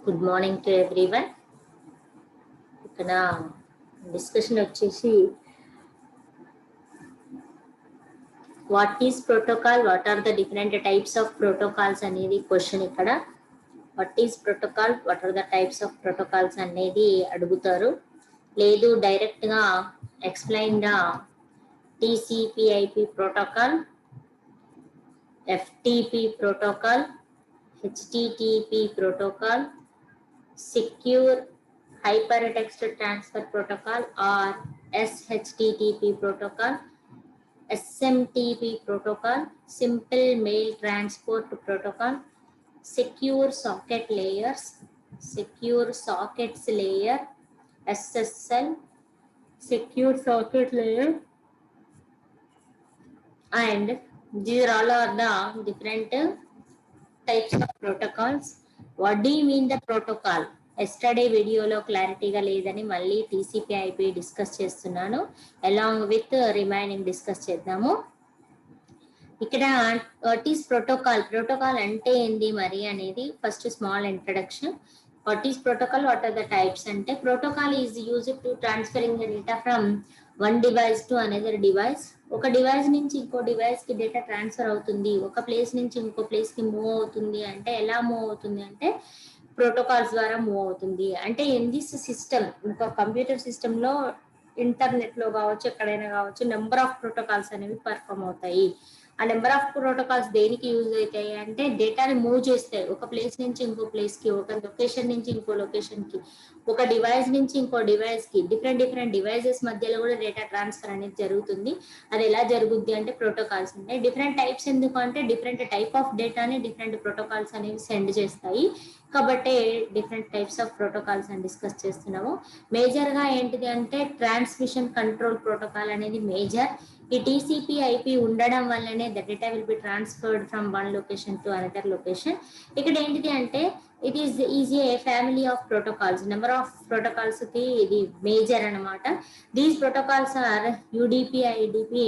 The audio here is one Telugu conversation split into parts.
Good morning to everyone. ఇక్కడ డిస్కషన్ వచ్చేసి what is protocol, what are the different types of protocols అనేది క్వశ్చన్. ఇక్కడ what is protocol, what are the types of protocols అనేది అడుగుతారు. లేదు డైరెక్ట్గా explain the TCP IP protocol, FTP protocol, HTTP protocol, secure hypertext transfer protocol or SHTTP protocol, SMTP protocol, simple mail transport protocol, secure socket layers, secure sockets layer, SSL, secure socket layer, and these are all are the different types of protocols. What do you mean the protocol? Yesterday వీడియోలో క్లారిటీగా లేదని మళ్ళీ టీసీపీఐపీ డిస్కస్ చేస్తున్నాను. అలాంగ్ విత్ రిమైనింగ్ డిస్కస్ చేద్దాము. ఇక్కడ వాట్ ఈస్ ప్రోటోకాల్, ప్రోటోకాల్ అంటే ఏంది మరి అనేది first small introduction. What is protocol, what are the types అంటే protocol is used to transferring the data from one device to another device. ఒక డివైస్ నుంచి ఇంకో డివైస్ కి డేటా ట్రాన్స్ఫర్ అవుతుంది, ఒక ప్లేస్ నుంచి ఇంకో ప్లేస్ కి మూవ్ అవుతుంది అంటే ఎలా మూవ్ అవుతుంది అంటే ప్రోటోకాల్స్ ద్వారా మూవ్ అవుతుంది. అంటే ఇన్ దిస్ సిస్టమ్, ఒక కంప్యూటర్ సిస్టమ్ లో ఇంటర్నెట్ లో కావచ్చు, ఎక్కడైనా కావచ్చు, నెంబర్ ఆఫ్ ప్రోటోకాల్స్ అనేవి పర్ఫామ్ అవుతాయి. ఆ నెంబర్ ఆఫ్ ప్రోటోకాల్స్ దేనికి యూజ్ అవుతాయి అంటే డేటాని మూవ్ చేస్తాయి ఒక ప్లేస్ నుంచి ఇంకో ప్లేస్ కి, ఒక లొకేషన్ నుంచి ఇంకో లొకేషన్ కి, ఒక డివైస్ నుంచి ఇంకో డివైస్ కి, డిఫరెంట్ డివైజెస్ మధ్యలో కూడా డేటా ట్రాన్స్ఫర్ అనేది జరుగుతుంది. అది ఎలా జరుగుద్ది అంటే ప్రోటోకాల్స్ ఉంటాయి. డిఫరెంట్ టైప్స్ ఎందుకు అంటే డిఫరెంట్ టైప్ ఆఫ్ డేటాని డిఫరెంట్ ప్రోటోకాల్స్ అనేవి సెండ్ చేస్తాయి. కాబట్టి డిఫరెంట్ టైప్స్ ఆఫ్ ప్రోటోకాల్స్ అని డిస్కస్ చేస్తున్నాము. మేజర్ గా ఏంటిది అంటే ట్రాన్స్మిషన్ కంట్రోల్ ప్రోటోకాల్ అనేది మేజర్. ఈ టీసీపీఐపీ ఉండడం వల్లనే the data will be transferred from one location to another location. ఇక్కడ ఏంటిది అంటే it is a family of protocols, number of protocols కి ఇది మేజర్ అనమాట. These protocols are UDP, IDP,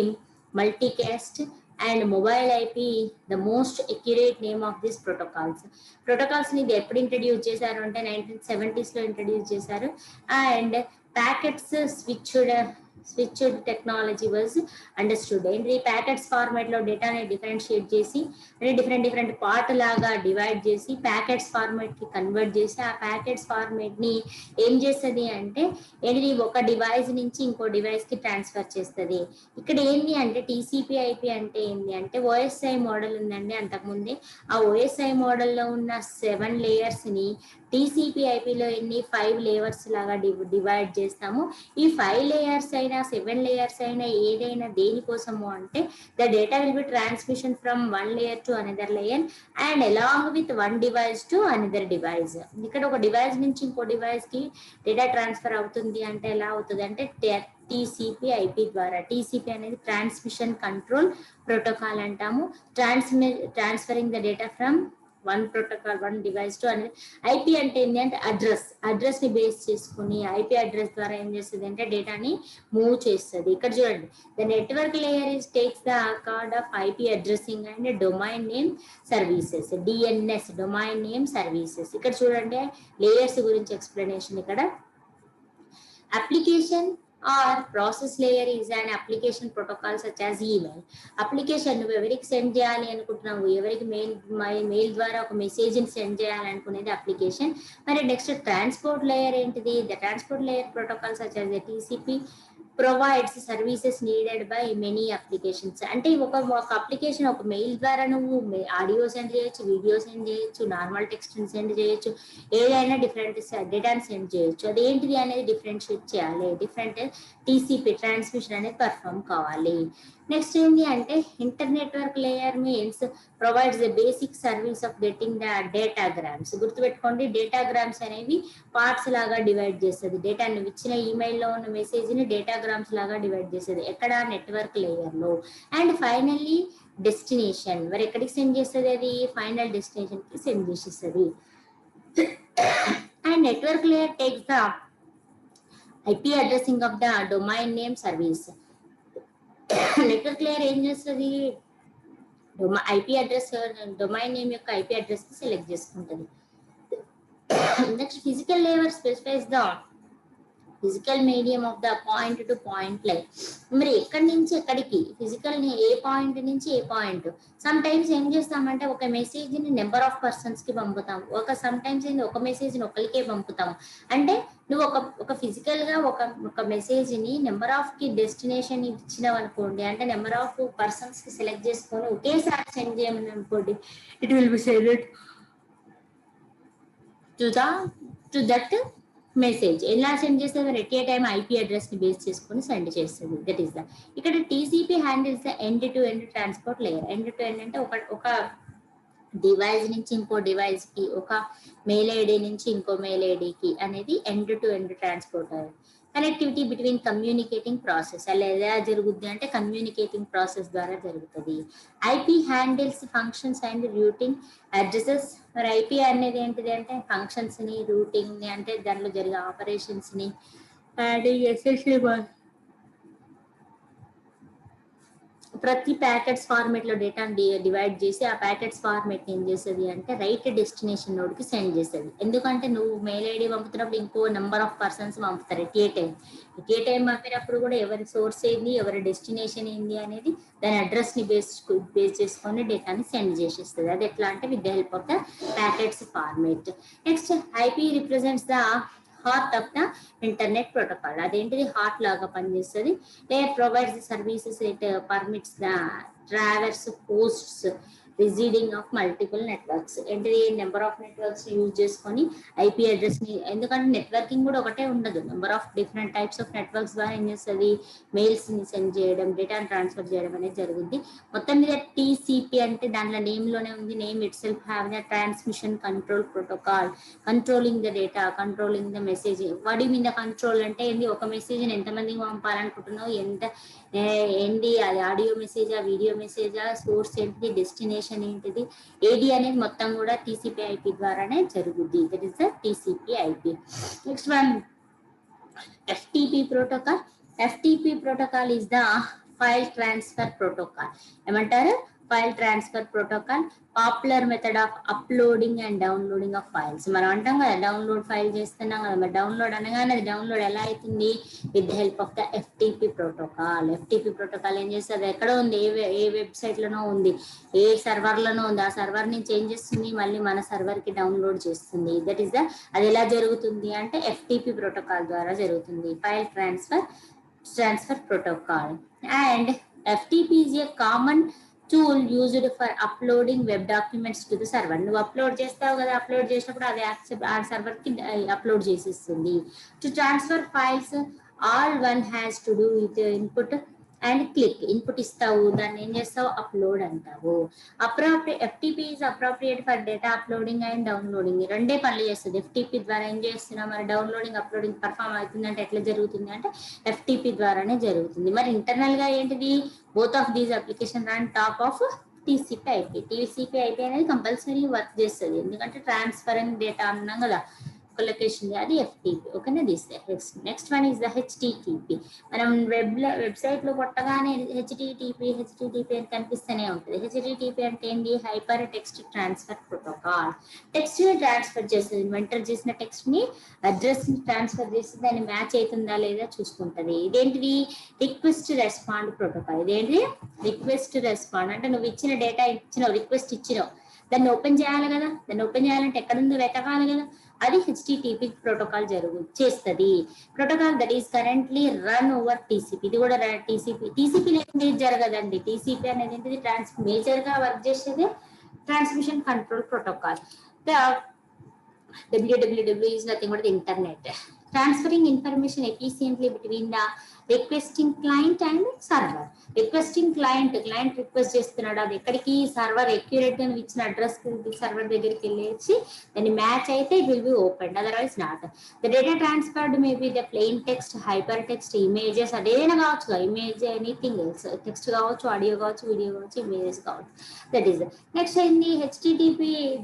multicast and mobile IP the most accurate name of this protocols. Protocols ని ఇది ఎప్పుడు ఇంట్రడ్యూస్ చేశారు అంటే 1970s లో ఇంట్రడ్యూస్ చేశారు. And packets switched technology was understood. ఏంటి ప్యాకెట్స్ ఫార్మాట్ లో డేటాని డిఫరెన్షియేట్ చేసి అంటే డిఫరెంట్ పార్ట్ లాగా డివైడ్ చేసి ప్యాకెట్స్ ఫార్మాట్ కి కన్వర్ట్ చేసి ఆ ప్యాకెట్స్ ఫార్మాట్ ని ఏం చేస్తుంది అంటే ఏంటి ఒక డివైస్ నుంచి ఇంకో డివైస్ కి ట్రాన్స్ఫర్ చేస్తుంది. ఇక్కడ ఏంటి అంటే టీసీపీఐపీ అంటే ఏంటి అంటే ఓఎస్ఐ మోడల్ ఉందండి అంతకుముందే. ఆ ఓఎస్ఐ మోడల్లో ఉన్న 7 లేయర్స్ ని టీసీపీఐపీలో 5 లేయర్స్ లాగా డివైడ్ చేస్తాము. ఈ 5 లేయర్స్ అయినా 7 లేయర్స్ అయినా ఏదైనా దేనికోసము అంటే the data will B transmission from one layer to another layer and along with one device to another device. ఇక్కడ ఒక డివైస్ నుంచి ఇంకో డివైస్ కి డేటా ట్రాన్స్ఫర్ అవుతుంది అంటే ఎలా అవుతుంది అంటే టీసీపీఐపీ ద్వారా. టీసీపీ అనేది ట్రాన్స్మిషన్ కంట్రోల్ ప్రోటోకాల్ అంటాము. Transferring the data from one protocol, one device to అనేది. ఐపీ అంటే ఏంటి అంటే అడ్రస్ ని బేస్ చేసుకుని ఐపీ అడ్రస్ ద్వారా ఏం చేస్తుంది అంటే డేటాని మూవ్ చేస్తుంది. ఇక్కడ చూడండి the network layer is takes the card of IP addressing and domain name services, DNS domain name services. ఇక్కడ చూడండి లేయర్స్ గురించి ఎక్స్ప్లెనేషన్. ఇక్కడ application or process layer is an application protocol such as email. Application నువ్వు ఎవరికి సెండ్ చేయాలి అనుకుంటున్నావు, ఎవరికి మెయిల్ ద్వారా ఒక మెసేజ్ ని సెండ్ చేయాలనుకునేది అప్లికేషన్. మరి నెక్స్ట్ ట్రాన్స్పోర్ట్ లేయర్ ఏంటిది? The transport layer protocol such as the TCP provides services needed by many applications. అంటే ఒక అప్లికేషన్ ఒక మెయిల్ ద్వారా నువ్వు ఆడియో సెండ్ చేయొచ్చు, వీడియో సెండ్ చేయొచ్చు, నార్మల్ టెక్స్ట్ సెండ్ చేయొచ్చు, ఏదైనా డిఫరెంట్ డేటాని సెండ్ చేయొచ్చు. అదేంటిది అనేది డిఫరెన్షియేట్ చేయాలి. డిఫరెంట్ టీసీపీ ట్రాన్స్మిషన్ అనేది పర్ఫామ్ కావాలి. నెక్స్ట్ ఏంటి అంటే inter network layer means provides the basic service of getting the datagrams. గుర్తుపెట్టుకోండి, డేటాగ్రామ్స్ అనేవి పార్ట్స్ లాగా డివైడ్ చేస్తుంది. డేటా నువ్వు ఇచ్చిన ఈమెయిల్లో ఉన్న మెసేజ్ ని డేటాగ్రామ్స్ లాగా డివైడ్ చేస్తుంది ఎక్కడ? నెట్వర్క్ లేయర్ లో. అండ్ ఫైనల్లీ డెస్టినేషన్, మరి ఎక్కడికి సెండ్ చేస్తుంది? అది ఫైనల్ డెస్టినేషన్ కి సెండ్ చేసేస్తుంది. And network layer takes the IP addressing of the domain name service. Network layer ఏం చేస్తుంది? ఐపీ అడ్రస్, డొమైన్ నేమ్ యొక్క ఐపీ అడ్రస్ ని సెలెక్ట్ చేసుకుంటుంది. Next, physical layer specifies the physical medium of the point to point line. మరి ఎక్కడి నుంచి ఎక్కడికి ఫిజికల్ ని ఏ పాయింట్ నుంచి ఏ పాయింట్. సమ్ టైమ్స్ ఏం చేస్తామంటే ఒక మెసేజ్ ని నెంబర్ ఆఫ్ పర్సన్స్ కి పంపుతాం, సమ్ టైమ్స్ ఒక మెసేజ్ ని ఒకరికే పంపుతాం. అంటే నువ్వు ఒక ఫిజికల్ గా ఒక మెసేజ్ ని నెంబర్ ఆఫ్ కి డెస్టినేషన్ ఇచ్చినావు అనుకోండి, అంటే నెంబర్ ఆఫ్ పర్సన్స్ కి సెలెక్ట్ చేసుకొని ఒకేసారి సెండ్ చేయమని అనుకోండి, it will be send to that message. ఎలా సెండ్ చేస్తుంది? At a time IP address ని బేస్ చేసుకొని సెండ్ చేస్తుంది. దట్ ఈస్ ద ఇక్కడ TCP handles the end to end transport layer. End to end అంటే ఒక డివైస్ నుంచి ఇంకో డివైస్ కి, ఒక మెయిల్ ఐడి నుంచి ఇంకో మెయిల్ ఐడికి అనేది end to end transport. Connectivity between communicating process అలా ఎలా జరుగుద్ది అంటే కమ్యూనికేటింగ్ ప్రాసెస్ ద్వారా జరుగుతుంది. IP handles functions and routing addresses. మరి ఐపీ అనేది ఏంటిది అంటే ఫంక్షన్స్ ని, రూటింగ్ ని, అంటే దానిలో జరిగే ఆపరేషన్స్ ని ప్రతి ప్యాకెట్స్ ఫార్మేట్ లో డేటాని డివైడ్ చేసి ఆ ప్యాకెట్స్ ఫార్మేట్ ఏం చేస్తుంది అంటే రైట్ డెస్టినేషన్ నోడ్ కి సెండ్ చేస్తుంది. ఎందుకంటే నువ్వు మెయిల్ ఐడి పంపుతున్నప్పుడు ఇంకో నెంబర్ ఆఫ్ పర్సన్స్ పంపుతారు ఎట్ ఏ టైం పంపినప్పుడు కూడా ఎవరి సోర్స్ ఏంది, ఎవరి డెస్టినేషన్ ఏంది అనేది దాని అడ్రస్ ని బేస్ చేసుకొని డేటాని సెండ్ చేసేస్తుంది. అది ఎట్లా అంటే with the help of the packets format. Next, IP represents the heart of the internet protocol. అదేంటిది హార్ట్ లాగా పనిచేస్తుంది. Layer provides the services, it permits the traverse posts receding of multiple networks. ఏంటిది? నెంబర్ ఆఫ్ నెట్వర్క్స్ యూజ్ చేసుకొని ఐపీ అడ్రస్ ని, ఎందుకంటే నెట్వర్కింగ్ కూడా ఒకటే ఉండదు, number of different types of networks ద్వారా ఏం చేస్తుంది, మెయిల్స్ ని సెండ్ చేయడం, డేటాను ట్రాన్స్ఫర్ చేయడం అనేది జరుగుద్ది. మొత్తం మీద టీసీపీ అంటే దాంట్లో నేమ్ లోనే ఉంది, name it self have the transmission control protocol, controlling the data, controlling the message. వాడి మీద కంట్రోల్ అంటే ఏంది, ఒక మెసేజ్ ని ఎంతమందికి పంపాలనుకుంటున్నావు, ఏంటి అది ఆడియో మెసేజా, వీడియో మెసేజా, సోర్స్ ఏంటిది, డెస్టినేషన్ ఏంటిది, ఏది అనేది మొత్తం కూడా టీసీపీ ఐపీ ద్వారానే జరుగుద్ది. That is the TCP IP. Next one, FTP protocol. FTP protocol is the file transfer protocol. ఏమంటారు? File transfer protocol, popular method of uploading and downloading of files. మనం అంటాం కదా డౌన్లోడ్ ఫైల్ చేస్తున్నాం కదా, మరి డౌన్లోడ్ అనగానే అది డౌన్లోడ్ ఎలా అవుతుంది? With the help of the FTP protocol. FTP protocol ఏం చేస్తుంది? ఎక్కడ ఉంది? ఏ వెబ్సైట్ లోనో ఉంది, ఏ సర్వర్ లోనో ఉంది, ఆ సర్వర్ నుంచి ఏం చేస్తుంది, మళ్ళీ మన సర్వర్ కి డౌన్లోడ్ చేస్తుంది. దట్ ఈస్ ద, అది ఎలా జరుగుతుంది అంటే ఎఫ్టీపీ ప్రోటోకాల్ ద్వారా జరుగుతుంది, file transfer protocol. And FTP is a common tool used for uploading web documents to the server. నువ్వు అప్లోడ్ చేస్తావు కదా, అప్లోడ్ చేసినప్పుడు అది ఆ సర్వర్ కి అప్లోడ్ చేసిస్తుంది. To transfer files, all one has to do with input and click. Input ఇస్తావు, దాన్ని ఏం చేస్తావు, అప్లోడ్ అంటావు. FTP is appropriate for data uploading and downloading. రెండే పనులు చేస్తుంది. FTP ద్వారా ఏం చేస్తున్నాం, మరి డౌన్లోడింగ్ అప్లోడింగ్ పర్ఫామ్ అవుతుంది అంటే ఎట్లా జరుగుతుంది అంటే FTP ద్వారానే జరుగుతుంది. మరి ఇంటర్నల్ గా ఏంటిది, both of these application run top of TCP IP. TCP IP అనేది కంపల్సరీ వర్క్ చేస్తుంది, ఎందుకంటే ట్రాన్స్ఫరింగ్ డేటా అన్నాం కదా ఒక లొకేషన్, అది FTP. ఓకేనా? This next one is the HTTP. మనం వెబ్సైట్ లో కొట్టగానే HTTP అని కనిపిస్తూనే ఉంటుంది. HTTP అంటే ఏంటి? Hyper text transfer protocol. Text ని ట్రాన్స్ఫర్ చేస్తుంది, ఎంటర్ చేసిన టెక్స్ట్ ని అడ్రస్ ని ట్రాన్స్ఫర్ చేసి దాన్ని మ్యాచ్ అవుతుందా లేదా చూసుకుంటది. ఇదేంటిది? Request respond protocol. ఇదేంటి? రిక్వెస్ట్ రెస్పాండ్ అంటే నువ్వు ఇచ్చిన డేటా ఇచ్చినావు, రిక్వెస్ట్ ఇచ్చినావు, దాన్ని ఓపెన్ చేయాలి కదా, దాన్ని ఓపెన్ చేయాలంటే ఎక్కడుందో వెతకాలి కదా, అది HTTP ప్రోటోకాల్ చేస్తుంది. Protocol that is currently run over TCP. ఇది కూడా TCP లేకుండా జరగదండి. TCP అనేది ఏంటిది? మేజర్ గా వర్క్ చేసేది transmission control protocol. www is nothing but the internet. Transferring information efficiently between the requesting client and server. Requesting client request చేస్తున్నాడు, అది ఎక్కడికి? సర్వర్ అక్యురేట్ గా ఇచ్చిన అడ్రస్ సర్వర్ దగ్గరికి వెళ్ళేసి దాన్ని మ్యాచ్ అయితే it will be open, otherwise not. The data transferred may be the plain text, hyper text, images, అదేదైనా కావచ్చు, ఇమేజ్, ఎనీథింగ్ ఎల్స్, టెక్స్ట్ కావచ్చు, ఆడియో కావచ్చు, వీడియో కావచ్చు, ఇమేజెస్ కావచ్చు. దట్ ఈస్ నెక్స్ట్ ఏంటి? HTTP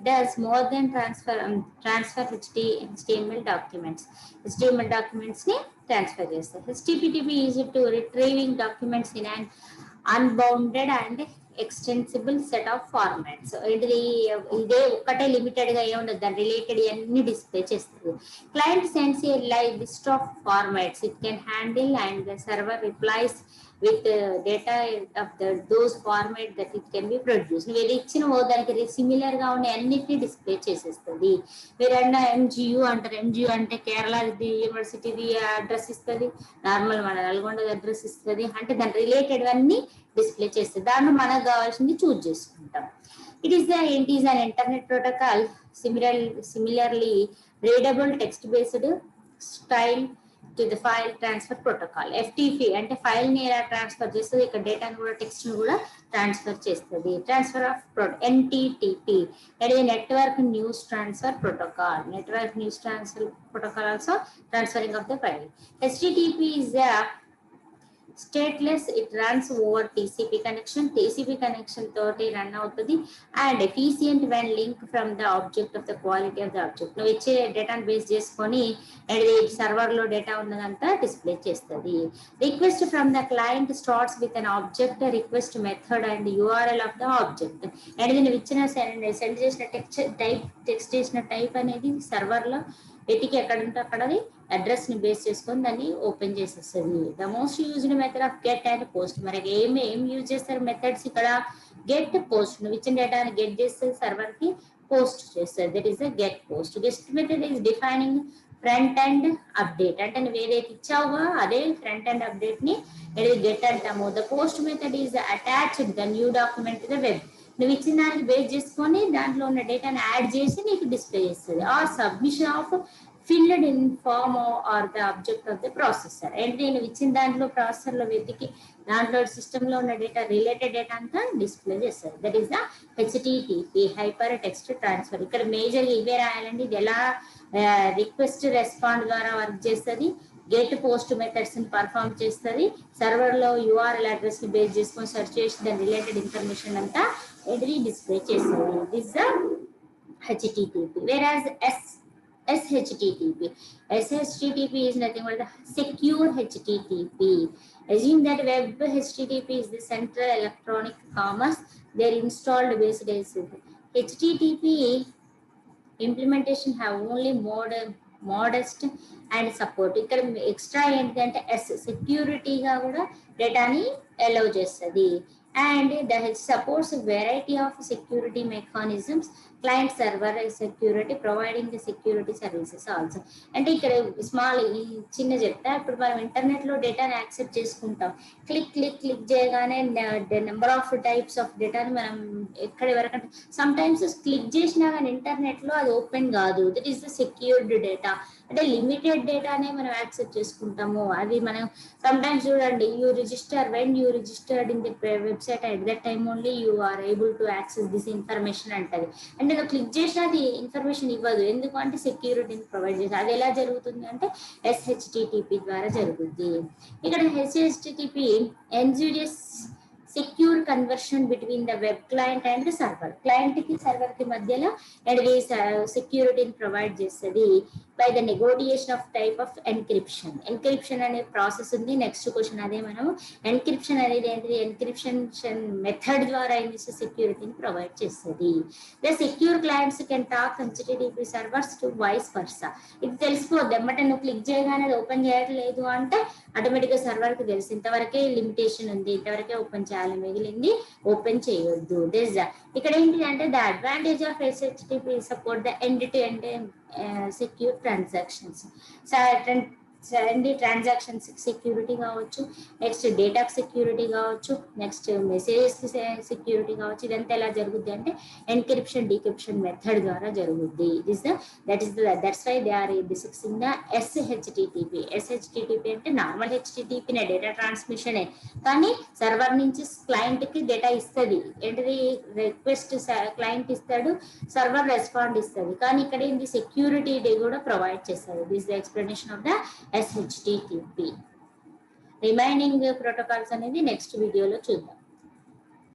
does more than transfer HTML documents. HTML documents ని ట్రాన్స్ఫర్ చేస్తారు. HTTP is to retrieving documents in an unbounded and extensible set of formats. ఇది ఇదే ఒక్కటే లిమిటెడ్ గా ఏముండదు, దాని రిలేటెడ్ అన్ని డిస్ప్లే చేస్తుంది. Client sends A list of formats it can handle and the server replies with data of those format that it can be produce. నువ్వు ఏది ఇచ్చినవో దానికి సిమిలర్ గా ఉండే అన్నిటినీ డిస్ప్లే చేసేస్తుంది. మీరన్నా ఎంజియు అంటారు, ఎంజియు అంటే కేరళ యూనివర్సిటీది అడ్రస్ ఇస్తుంది, నార్మల్ మన నల్గొండ అడ్రస్ ఇస్తుంది, అంటే దాని రిలేటెడ్ అన్ని డిస్ప్లే చేస్తుంది. దాంట్లో మనకు కావాల్సింది చూజ్ చేసుకుంటాం. It is an internet protocol similarly readable text based style to the file transfer protocol. FTP అంటే ఫైల్ ని ఎలా ట్రాన్స్ఫర్ చేస్తుంది, ఇక్కడ డేటాను కూడా టెక్స్ట్ ను కూడా ట్రాన్స్ఫర్ చేస్తుంది. Transfer of NTTP that is network news transfer protocol. Network news transfer protocol also transferring of the file. HTTP is a stateless, it runs over TCP connection. TCP connection తోటి రన్ అవుతుంది and efficient when link from the object of the quality of the object. నువ్వు ఇచ్చే డేటాను బేస్ చేసుకొని సర్వర్ లో డేటా ఉన్నదంతా డిస్ప్లే చేస్తుంది. Request from the client starts with an object request method and URL of the object. And నువ్వు ఇచ్చిన సెండ్ చేసిన టెక్స్ట్ చేసిన టైప్ అనేది సర్వర్ లో వెతికి ఎక్కడ ఉంటే అక్కడది అడ్రస్ ని బేస్ చేసుకొని దాన్ని ఓపెన్ చేసేస్తుంది. The most used method of get and post. మనకి ఏం యూజ్ చేస్తారు మెథడ్స్ ఇక్కడ? Get, post. నువ్వు ఇచ్చిన డేటాని గెట్ చేస్తే సర్వర్ కి పోస్ట్ చేస్తుంది. That is the get post. Get method is defining front and update. అంటే నువ్వు ఏదైతే ఇచ్చావో అదే ఫ్రంట్ అండ్ అప్డేట్ ని గెట్ అంటాము. The post method is attached the new document the web. నువ్వు ఇచ్చిన దానికి బేస్ చేసుకొని దాంట్లో ఉన్న డేటాని యాడ్ చేసి నీకు డిస్ప్లే చేస్తుంది. Or submission of filled in form or the object of the processor. అంటే నేను ఇచ్చిన దాంట్లో ప్రాసెసర్ లో వెతికి దాంట్లో సిస్టమ్ లో ఉన్న డేటా రిలేటెడ్ డేటా అంతా డిస్ప్లే చేస్తారు. That is the HTTP hyper text transfer. ఇక్కడ మేజర్ ఇవే రాయాలండి. ఇది ఎలా రిక్వెస్ట్ రెస్పాండ్ ద్వారా వర్క్ చేస్తుంది, గెట్ పోస్ట్ మెథడ్స్ ని పర్ఫామ్ చేస్తుంది, సర్వర్ లో URL అడ్రస్ ని బేస్ చేసుకొని సెర్చ్ చేసి దాని రిలేటెడ్ ఇన్ఫర్మేషన్ అంతా డిస్ప్లే చేస్తుంది. This the HTTP. Whereas SHTTP is nothing but the secure HTTP. Assume that web HTTP is the central electronic commerce. Their installed base is HTTP implementation have only modest and support. ఇక్కడ ఎక్స్ట్రా ఏంటంటే సెక్యూరిటీగా కూడా డేటాని అలౌ చేస్తుంది. And that supports a variety of security mechanisms, client server security, providing the security services also. అంటే ఇక్కడ స్మాల్ ఈ చిన్న చెప్తా. ఇప్పుడు మనం ఇంటర్నెట్ లో డేటాని యాక్సెప్ట్ చేసుకుంటాం. క్లిక్ చేయగానే నెంబర్ ఆఫ్ టైప్స్ ఆఫ్ డేటాని మనం ఎక్కడ వరకంటే సమ్ టైమ్స్ క్లిక్ చేసినా కానీ ఇంటర్నెట్ లో అది ఓపెన్ కాదు. That is the secured data. అంటే లిమిటెడ్ డేటానే మనం యాక్సెప్ట్ చేసుకుంటాము. అది మనం సమ్ టైమ్స్ చూడండి, when you registered in the website at that time only you are able to access this information అంటది. అంటే నువ్వు క్లిక్ చేసినా అది ఇన్ఫర్మేషన్ ఇవ్వదు. ఎందుకు అంటే సెక్యూరిటీని ప్రొవైడ్ చేసి. అది ఎలా జరుగుతుంది అంటే SHTTP ద్వారా జరుగుతుంది. ఇక్కడ SHTTP ensures secure conversion between the web client and the server. Client కి సర్వర్ కి మధ్యలో సెక్యూరిటీని ప్రొవైడ్ చేస్తుంది by the negotiation of type of encryption. Encryption అనే ప్రాసెస్ ఉంది. నెక్స్ట్ క్వశ్చన్ అదే. మనం ఎన్క్రిప్షన్ అనేది ఏంటిది? ఎన్క్రిప్షన్ మెథడ్ ద్వారా ఏం చేస్తే సెక్యూరిటీని ప్రొవైడ్ చేస్తుంది. The secure clients can talk HTTP servers to vice versa. ఇది తెలిసిపోద్ది. ఎమ్మటే నువ్వు క్లిక్ చేయగానే అది ఓపెన్ చేయట్లేదు అంటే ఆటోమేటిక్గా సర్వర్ కి తెలుసు ఇంతవరకే లిమిటేషన్ ఉంది, ఇంతవరకే ఓపెన్ చేయాలి, మిగిలింది ఓపెన్ చేయొద్దు. ఇక్కడ ఏంటి అంటే the advantage of SHTP support the end to end secure transactions. Transactions security కావచ్చు, నెక్స్ట్ డేటా సెక్యూరిటీ కావచ్చు, నెక్స్ట్ మెసేజెస్ సెక్యూరిటీ కావచ్చు. ఇదంతా ఎలా జరుగుద్ది అంటే ఎన్క్రిప్షన్ డీక్రిప్షన్ మెథడ్ ద్వారా జరుగుద్ది. That's why they are discussing the SHTTP. SHTTP అంటే నార్మల్ HTTP నే, డేటా ట్రాన్స్మిషనే, కానీ సర్వర్ నుంచి క్లయింట్ కి డేటా ఇస్తుంది. ఏంటిది? రిక్వెస్ట్ క్లయింట్ ఇస్తాడు, సర్వర్ రెస్పాండ్ ఇస్తుంది. కానీ ఇక్కడ ఏంటి? సెక్యూరిటీ కూడా ప్రొవైడ్ చేస్తారు. This the explanation of the SHTTP. Remaining protocols అనేది నెక్స్ట్ వీడియోలో చూద్దాం.